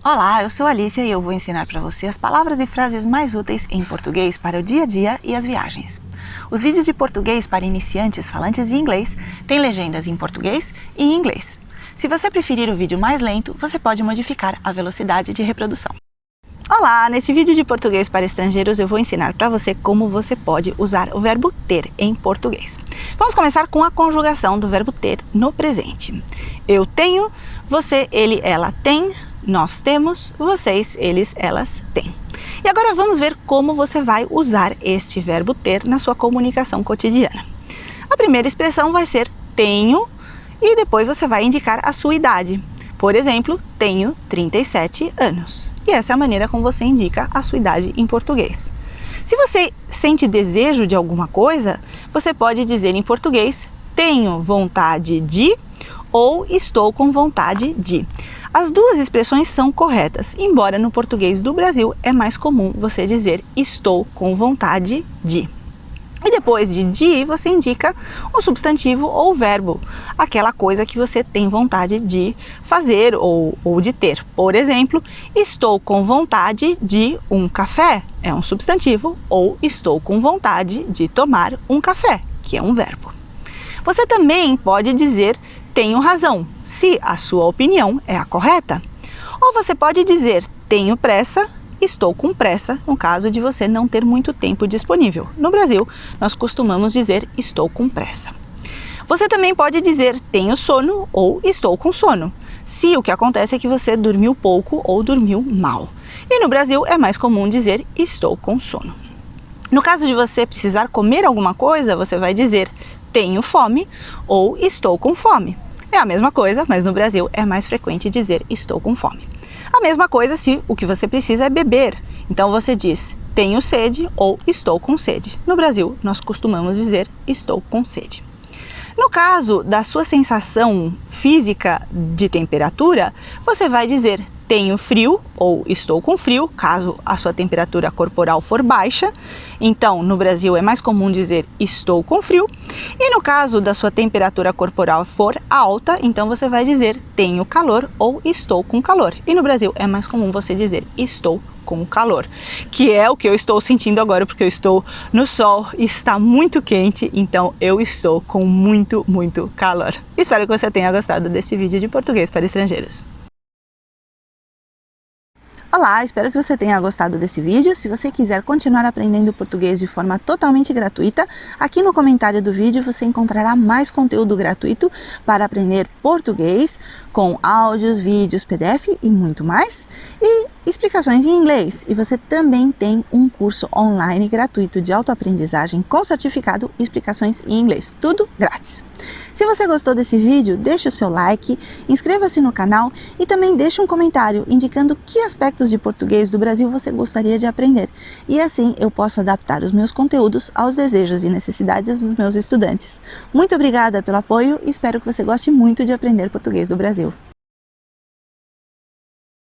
Olá, eu sou a Alicia e eu vou ensinar para você as palavras e frases mais úteis em português para o dia a dia e as viagens. Os vídeos de português para iniciantes falantes de inglês têm legendas em português e em inglês. Se você preferir o vídeo mais lento, você pode modificar a velocidade de reprodução. Olá, nesse vídeo de português para estrangeiros eu vou ensinar para você como você pode usar o verbo ter em português. Vamos começar com a conjugação do verbo ter no presente. Eu tenho, você, ele, ela tem, nós temos, vocês, eles, elas têm. E agora vamos ver como você vai usar este verbo ter na sua comunicação cotidiana. A primeira expressão vai ser tenho e depois você vai indicar a sua idade. Por exemplo, tenho 37 anos. E essa é a maneira como você indica a sua idade em português. Se você sente desejo de alguma coisa, você pode dizer em português tenho vontade de ou estou com vontade de. As duas expressões são corretas, embora no português do Brasil é mais comum você dizer estou com vontade de. E depois de você indica um substantivo ou verbo, aquela coisa que você tem vontade de fazer ou de ter. Por exemplo, estou com vontade de um café, é um substantivo, ou estou com vontade de tomar um café, que é um verbo. Você também pode dizer tenho razão, se a sua opinião é a correta. Ou você pode dizer tenho pressa, estou com pressa, no caso de você não ter muito tempo disponível. No Brasil, nós costumamos dizer estou com pressa. Você também pode dizer tenho sono ou estou com sono, se o que acontece é que você dormiu pouco ou dormiu mal. E no Brasil é mais comum dizer estou com sono. No caso de você precisar comer alguma coisa, você vai dizer tenho fome ou estou com fome. É a mesma coisa, mas no Brasil é mais frequente dizer estou com fome. A mesma coisa se o que você precisa é beber. Então você diz tenho sede ou estou com sede. No Brasil, nós costumamos dizer estou com sede. No caso da sua sensação física de temperatura, você vai dizer tenho frio ou estou com frio, caso a sua temperatura corporal for baixa. Então, no Brasil é mais comum dizer estou com frio. E no caso da sua temperatura corporal for alta, então você vai dizer tenho calor ou estou com calor. E no Brasil é mais comum você dizer estou com calor, que é o que eu estou sentindo agora, porque eu estou no sol e está muito quente, então eu estou com muito calor. Espero que você tenha gostado desse vídeo de português para estrangeiros. Olá, espero que você tenha gostado desse vídeo. Se você quiser continuar aprendendo português de forma totalmente gratuita, aqui no comentário do vídeo você encontrará mais conteúdo gratuito para aprender português com áudios, vídeos, PDF e muito mais. E explicações em inglês. E você também tem um curso online gratuito de autoaprendizagem com certificado e explicações em inglês. Tudo grátis. Se você gostou desse vídeo, deixe o seu like, inscreva-se no canal e também deixe um comentário indicando que aspectos de português do Brasil você gostaria de aprender. E assim eu posso adaptar os meus conteúdos aos desejos e necessidades dos meus estudantes. Muito obrigada pelo apoio e espero que você goste muito de aprender português do Brasil.